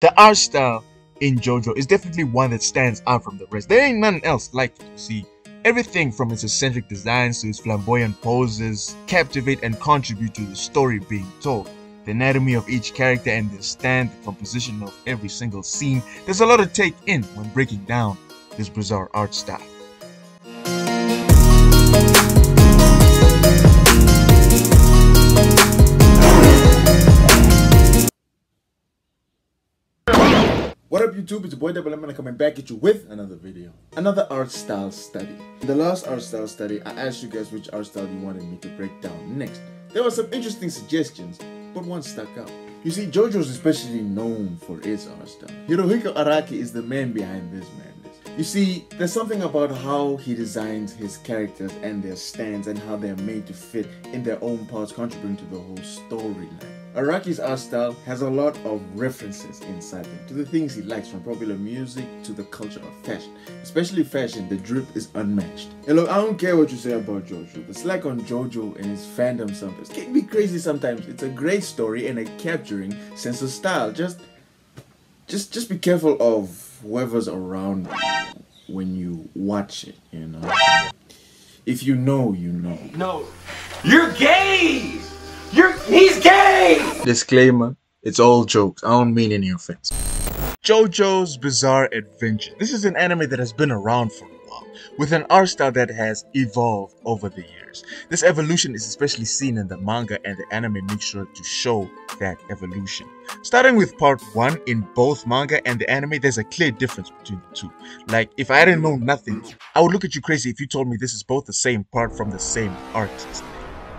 The art style in JoJo is definitely one that stands out from the rest. There ain't nothing else like it. You see, everything from its eccentric designs to its flamboyant poses captivate and contribute to the story being told. The anatomy of each character and their stand, the composition of every single scene, there's a lot to take in when breaking down this bizarre art style. What up YouTube, it's your boy Double M coming back at you with another video. Another art style study. In the last art style study, I asked you guys which art style you wanted me to break down next. There were some interesting suggestions, but one stuck out. You see, JoJo's especially known for its art style. Hirohiko Araki is the man behind this madness. You see, there's something about how he designs his characters and their stands and how they're made to fit in their own parts, contributing to the whole storyline. Araki's art style has a lot of references inside them to the things he likes, from popular music to the culture of fashion. Especially fashion, the drip is unmatched. And look, I don't care what you say about JoJo. The slack on JoJo and his fandom sometimes can be crazy sometimes. It's a great story and a capturing sense of style. Just be careful of whoever's around you when you watch it, you know. If you know, you know. No, you're gay! He's gay! Disclaimer, it's all jokes, I don't mean any offense. JoJo's Bizarre Adventure. This is an anime that has been around for a while, with an art style that has evolved over the years. This evolution is especially seen in the manga, and the anime makes sure to show that evolution. Starting with part 1, in both manga and the anime, there's a clear difference between the two. Like, if I hadn't known nothing, I would look at you crazy if you told me this is both the same part from the same artist.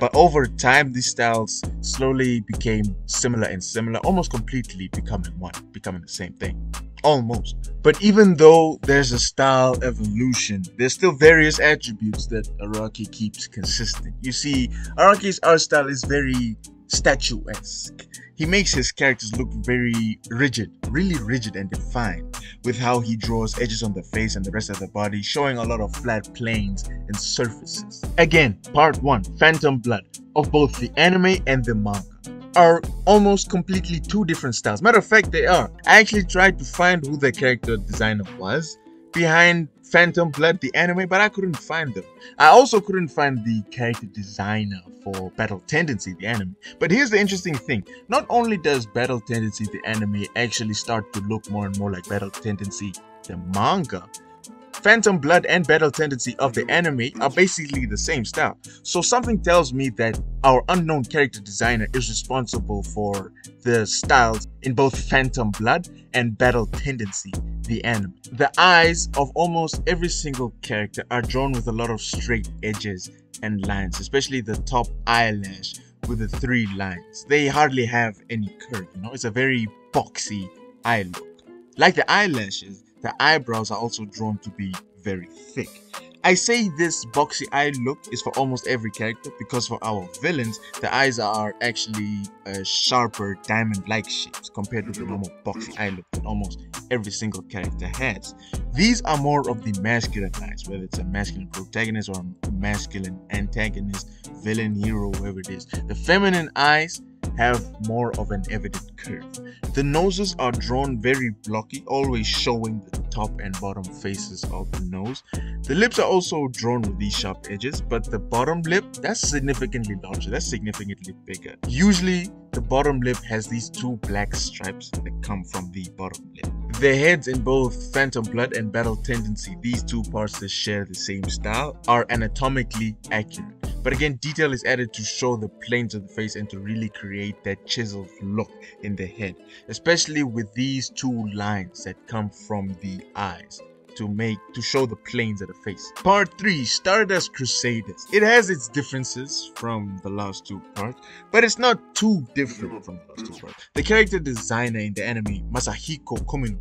But over time, these styles slowly became similar, almost completely becoming one, becoming the same thing. Almost. But even though there's a style evolution, there's still various attributes that Araki keeps consistent. You see, Araki's art style is very statuesque. He makes his characters look very rigid, really rigid and defined, with how he draws edges on the face and the rest of the body, showing a lot of flat planes and surfaces. Again, part 1, Phantom Blood, of both the anime and the manga, are almost completely two different styles. Matter of fact, they are. I actually tried to find who the character designer was behind Phantom Blood, the anime, but I couldn't find them. I also couldn't find the character designer for Battle Tendency, the anime. But here's the interesting thing. Not only does Battle Tendency, the anime, actually start to look more and more like Battle Tendency, the manga, Phantom Blood and Battle Tendency of the anime are basically the same style. So something tells me that our unknown character designer is responsible for the styles in both Phantom Blood and Battle Tendency, the anime. The eyes of almost every single character are drawn with a lot of straight edges and lines, especially the top eyelash with the 3 lines. They hardly have any curve, you know, it's a very boxy eye look. Like the eyelashes, the eyebrows are also drawn to be very thick. I say this boxy eye look is for almost every character because for our villains, the eyes are actually sharper diamond-like shapes compared to the normal boxy eye look that almost every single character has. These are more of the masculine eyes, whether it's a masculine protagonist or a masculine antagonist, villain, hero, whoever it is. The feminine eyes have more of an evident curve. The noses are drawn very blocky, always showing the top and bottom faces of the nose. The lips are also drawn with these sharp edges, but the bottom lip, that's significantly larger, that's significantly bigger. Usually, the bottom lip has these 2 black stripes that come from the bottom lip. The heads in both Phantom Blood and Battle Tendency, these 2 parts that share the same style, are anatomically accurate. But again, detail is added to show the planes of the face and to really create that chiseled look in the head, especially with these 2 lines that come from the eyes to show the planes of the face. Part 3, Stardust Crusaders. It has its differences from the last 2 parts, but it's not too different from the last 2 parts. The character designer in the anime, Masahiko Komino,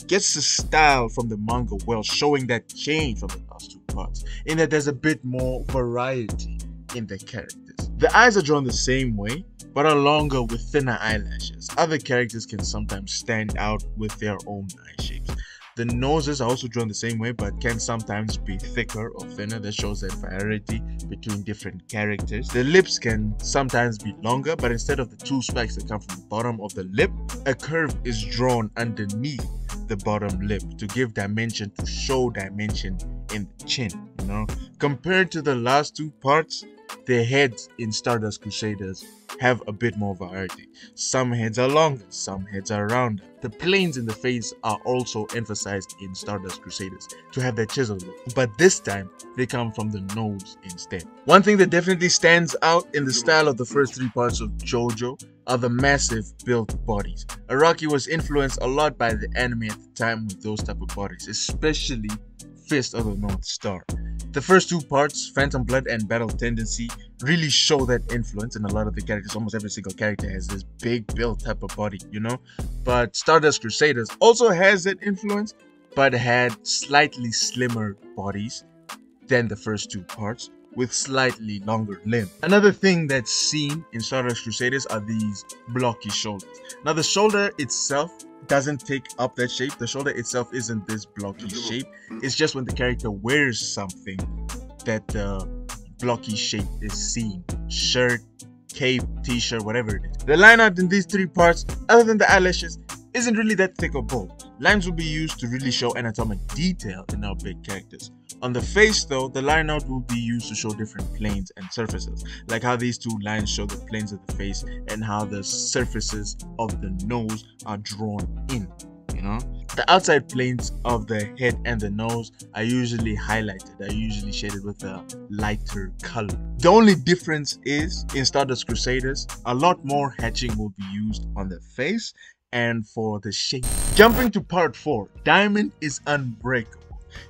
gets the style from the manga well, showing that change from the last 2 parts, in that there's a bit more variety in the characters. The eyes are drawn the same way, but are longer with thinner eyelashes. Other characters can sometimes stand out with their own eye shapes. The noses are also drawn the same way, but can sometimes be thicker or thinner. That shows that variety between different characters. The lips can sometimes be longer, but instead of the two spikes that come from the bottom of the lip, a curve is drawn underneath the bottom lip to give dimension, to show dimension in the chin, you know. Compared to the last two parts, the heads in Stardust Crusaders have a bit more variety. Some heads are longer, some heads are rounder. The planes in the face are also emphasized in Stardust Crusaders to have that chisel look, but this time they come from the nose instead. One thing that definitely stands out in the style of the first three parts of JoJo are the massive built bodies. Araki was influenced a lot by the anime at the time with those type of bodies, especially Fist of the North Star. The first two parts, Phantom Blood and Battle Tendency, really show that influence in a lot of the characters. Almost every single character has this big build type of body, you know. But Stardust Crusaders also has that influence, but had slightly slimmer bodies than the first two parts, with slightly longer limbs. Another thing that's seen in Stardust Crusaders are these blocky shoulders. Now the shoulder itself doesn't take up that shape. The shoulder itself isn't this blocky shape. It's just when the character wears something that the blocky shape is seen. Shirt, cape, t-shirt, whatever it is. The line art in these three parts, other than the eyelashes, isn't really that thick or bold. Lines will be used to really show anatomic detail in our big characters. On the face though, the line art will be used to show different planes and surfaces, like how these two lines show the planes of the face and how the surfaces of the nose are drawn in, you know. The outside planes of the head and the nose are usually highlighted, are usually shaded with a lighter color. The only difference is, in Stardust Crusaders, a lot more hatching will be used on the face and for the shape. Jumping to part 4, Diamond is unbreakable.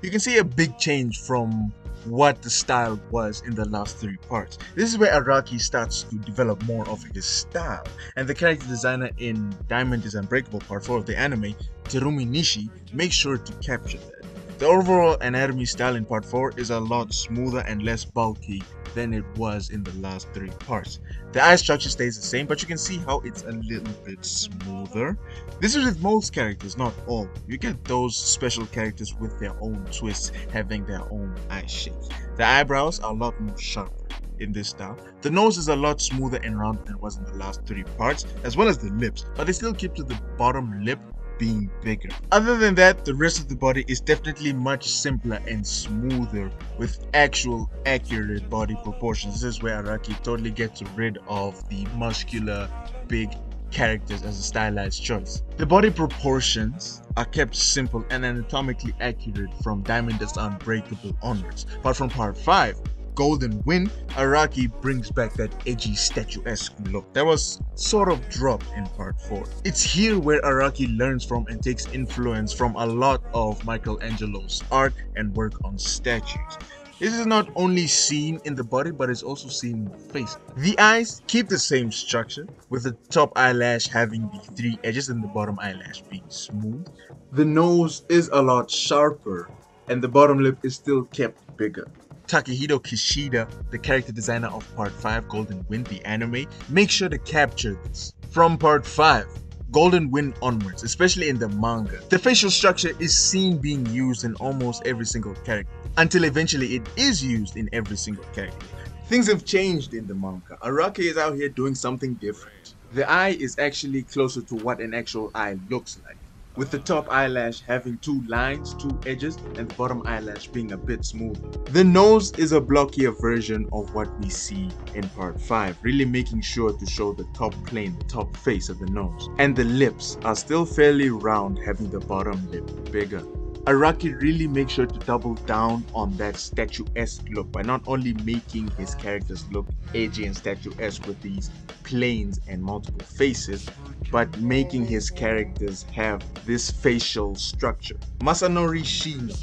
You can see a big change from what the style was in the last three parts. This is where Araki starts to develop more of his style, and the character designer in Diamond is Unbreakable part 4 of the anime, Terumi Nishi, makes sure to capture that. The overall anatomy style in part 4 is a lot smoother and less bulky than it was in the last three parts. The eye structure stays the same, but you can see how it's a little bit smoother. This is with most characters, not all. You get those special characters with their own twists, having their own eye shapes. The eyebrows are a lot more sharper in this style. The nose is a lot smoother and rounder than it was in the last three parts, as well as the lips, but they still keep to the bottom lip being bigger. Other than that, the rest of the body is definitely much simpler and smoother with actual accurate body proportions. This is where Araki totally gets rid of the muscular big characters as a stylized choice. The body proportions are kept simple and anatomically accurate from Diamond is Unbreakable onwards. Apart from part 5, Golden Wind, Araki brings back that edgy statuesque look that was sort of dropped in part 4. It's here where Araki learns from and takes influence from a lot of Michelangelo's art and work on statues. This is not only seen in the body, but it's also seen in the face. The eyes keep the same structure, with the top eyelash having the three edges and the bottom eyelash being smooth. The nose is a lot sharper, and the bottom lip is still kept bigger. Takehito Kishida, the character designer of Part 5 Golden Wind, the anime, makes sure to capture this. From Part 5, Golden Wind onwards, especially in the manga, the facial structure is seen being used in almost every single character, until eventually it is used in every single character. Things have changed in the manga. Araki is out here doing something different. The eye is actually closer to what an actual eye looks like, with the top eyelash having two lines, two edges, and the bottom eyelash being a bit smoother. The nose is a blockier version of what we see in Part 5, really making sure to show the top plane, the top face of the nose. And the lips are still fairly round, having the bottom lip bigger. Araki really makes sure to double down on that statuesque look by not only making his characters look edgy and statuesque with these planes and multiple faces, but making his characters have this facial structure. Masanori Shino,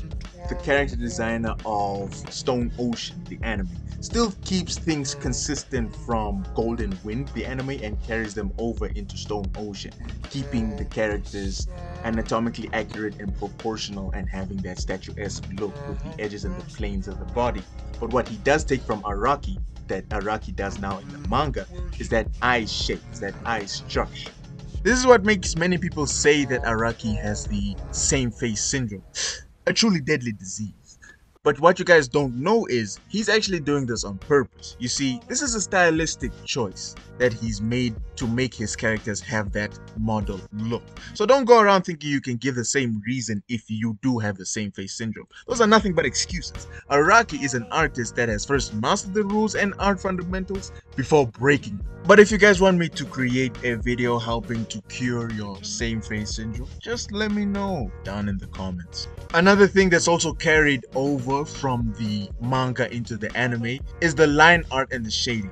the character designer of Stone Ocean, the anime, still keeps things consistent from Golden Wind, the anime, and carries them over into Stone Ocean, keeping the characters anatomically accurate and proportional and having that statuesque look with the edges and the planes of the body. But what he does take from Araki, that Araki does now in the manga, is that eye shape, that eye structure. This is what makes many people say that Araki has the same face syndrome, a truly deadly disease. But what you guys don't know is he's actually doing this on purpose. You see, this is a stylistic choice that he's made to make his characters have that model look. So don't go around thinking you can give the same reason if you do have the same face syndrome. Those are nothing but excuses. Araki is an artist that has first mastered the rules and art fundamentals before breaking them. But if you guys want me to create a video helping to cure your same face syndrome, just let me know down in the comments. Another thing that's also carried over from the manga into the anime is the line art and the shading.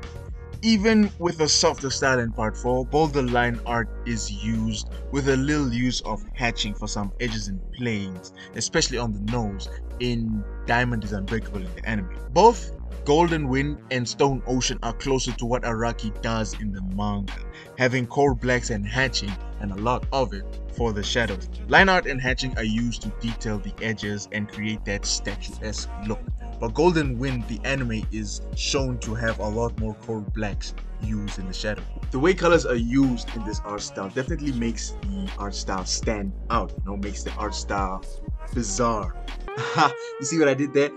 Even with a softer style in part 4, bolder line art is used with a little use of hatching for some edges and planes, especially on the nose in Diamond is Unbreakable in the anime. Both Golden Wind and Stone Ocean are closer to what Araki does in the manga, having core blacks and hatching and a lot of it for the shadows. Line art and hatching are used to detail the edges and create that statuesque look. But Golden Wind, the anime, is shown to have a lot more core blacks used in the shadow. The way colors are used in this art style definitely makes the art style stand out, makes the art style bizarre. You see what I did there?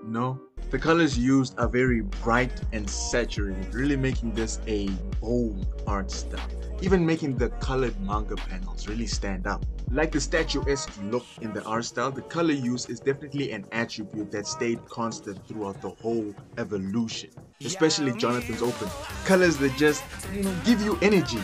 No. The colors used are very bright and saturated, really making this a bold art style, even making the colored manga panels really stand out. Like the statuesque look in the art style, the color use is definitely an attribute that stayed constant throughout the whole evolution, especially Jonathan's open. Colors that just, give you energy,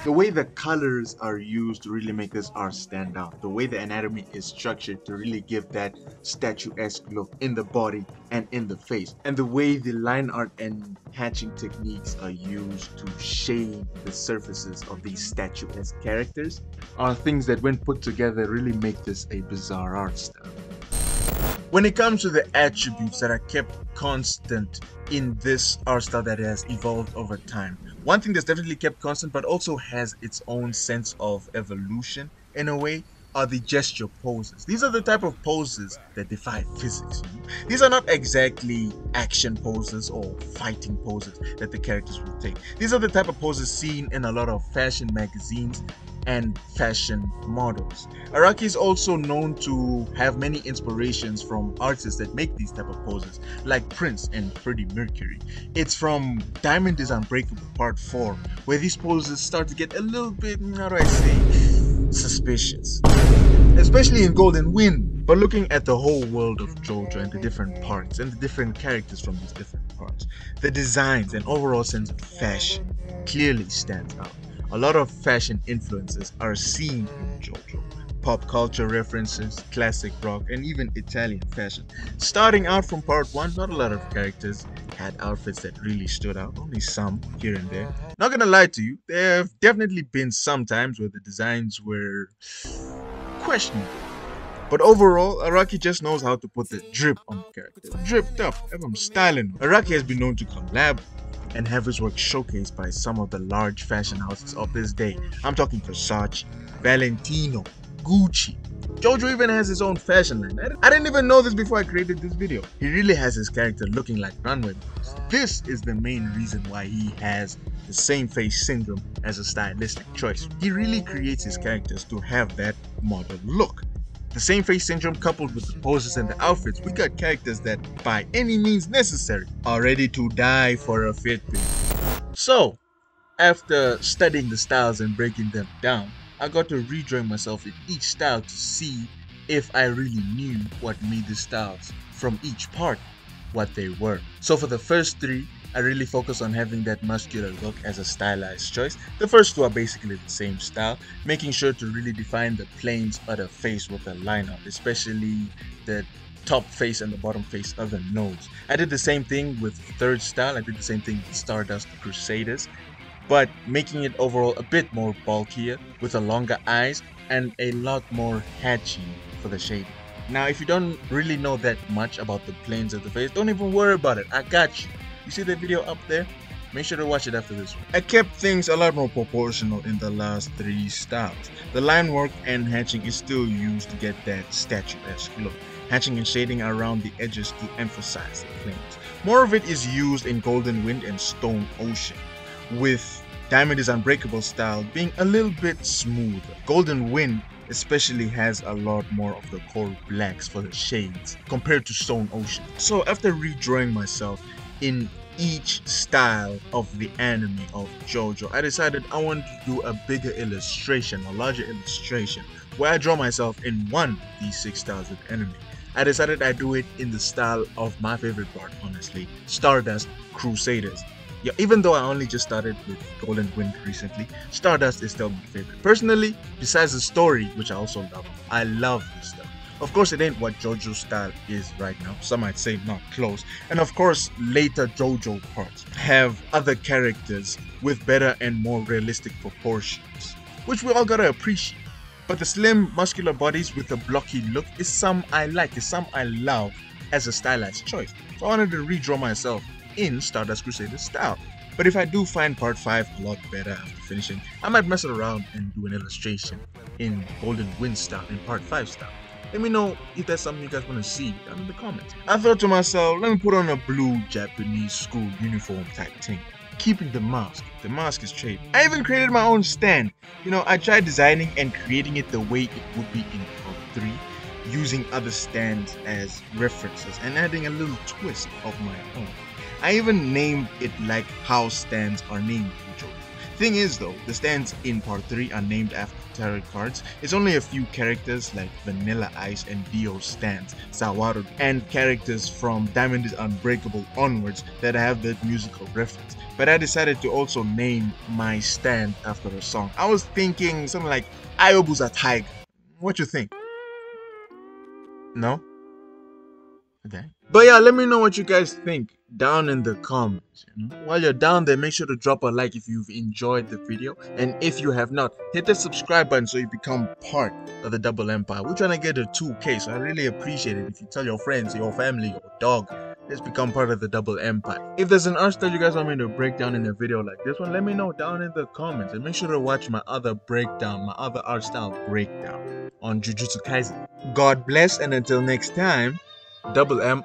The way the colors are used to really make this art stand out, the way the anatomy is structured to really give that statuesque look in the body and in the face, and the way the line art and hatching techniques are used to shade the surfaces of these statuesque characters are things that, when put together, really make this a bizarre art style. When it comes to the attributes that are kept constant in this art style that has evolved over time, one thing that's definitely kept constant but also has its own sense of evolution in a way are the gesture poses. These are the type of poses that defy physics. These are not exactly action poses or fighting poses that the characters will take. These are the type of poses seen in a lot of fashion magazines and fashion models. Araki is also known to have many inspirations from artists that make these type of poses, like Prince and Freddie Mercury. It's from Diamond is Unbreakable Part 4, where these poses start to get a little bit, suspicious. Especially in Golden Wind. But looking at the whole world of JoJo and the different parts and the different characters from these different parts, the designs and overall sense of fashion clearly stands out. A lot of fashion influences are seen in JoJo. Pop culture references, classic rock, and even Italian fashion. Starting out from part 1, not a lot of characters had outfits that really stood out, only some here and there. Not gonna lie to you, there have definitely been some times where the designs were questionable. But overall, Araki just knows how to put the drip on the character. Dripped up, have him styling. Araki has been known to collab and have his work showcased by some of the large fashion houses of this day. I'm talking Versace, Valentino, Gucci. JoJo even has his own fashion line. I didn't even know this before I created this video. He really has his character looking like runway models. This is the main reason why he has the same face syndrome as a stylistic choice. He really creates his characters to have that model look. The same face syndrome coupled with the poses and the outfits, we got characters that, by any means necessary, are ready to die for a fit pic. So, after studying the styles and breaking them down, I got to redrawing myself in each style to see if I really knew what made the styles from each part what they were. So for the first 3, I really focus on having that muscular look as a stylized choice. The first 2 are basically the same style, making sure to really define the planes of the face with a line art, especially the top face and the bottom face of the nose. I did the same thing with the third style. I did the same thing with Stardust Crusaders, but making it overall a bit more bulkier with a longer eyes and a lot more hatching for the shading. Now, if you don't really know that much about the planes of the face, don't even worry about it. I got you. You see the video up there? Make sure to watch it after this one. I kept things a lot more proportional in the last 3 styles. The line work and hatching is still used to get that statuesque look. Hatching and shading around the edges to emphasize the planes. More of it is used in Golden Wind and Stone Ocean, with Diamond is Unbreakable style being a little bit smoother. Golden Wind especially has a lot more of the core blacks for the shades compared to Stone Ocean. So after redrawing myself in each style of the anime of JoJo, I decided I wanted to do a bigger illustration, a larger illustration, where I draw myself in one of these 6 styles of anime. I decided I'd do it in the style of my favorite part, honestly, Stardust Crusaders. Yeah, even though I only just started with Golden Wind recently, Stardust is still my favorite. Personally, besides the story, which I also love, I love this stuff. Of course, it ain't what JoJo's style is right now. Some might say not close. And of course, later JoJo parts have other characters with better and more realistic proportions, which we all gotta appreciate. But the slim, muscular bodies with a blocky look is some I like, is some I love as a stylized choice. So I wanted to redraw myself in Stardust Crusader style. But if I do find part 5 a lot better after finishing, I might mess around and do an illustration in Golden Wind style, in part 5 style. Let me know if that's something you guys want to see down in the comments. I thought to myself, let me put on a blue Japanese school uniform type thing. Keeping the mask. The mask is trade. I even created my own stand. You know, I tried designing and creating it the way it would be in part 3, using other stands as references and adding a little twist of my own. I even named it like how stands are named in JoJo. Thing is though, the stands in part 3 are named after tarot cards. It's only a few characters like Vanilla Ice and Dio stands, Sawaru, and characters from Diamond is Unbreakable onwards that have that musical reference. But I decided to also name my stand after a song. I was thinking something like Ayobu's Tiger. What you think? No? Okay. But yeah, let me know what you guys think down in the comments. While you're down there, make sure to drop a like if you've enjoyed the video, and if you have not, hit the subscribe button so you become part of the Double Empire. We're trying to get to 2K, so I really appreciate it if you tell your friends, your family, your dog, let's become part of the Double Empire. If there's an art style you guys want me to break down in a video like this one, let me know down in the comments, and make sure to watch my other breakdown, my other art style breakdown on Jujutsu Kaisen. God bless, and until next time, Double M.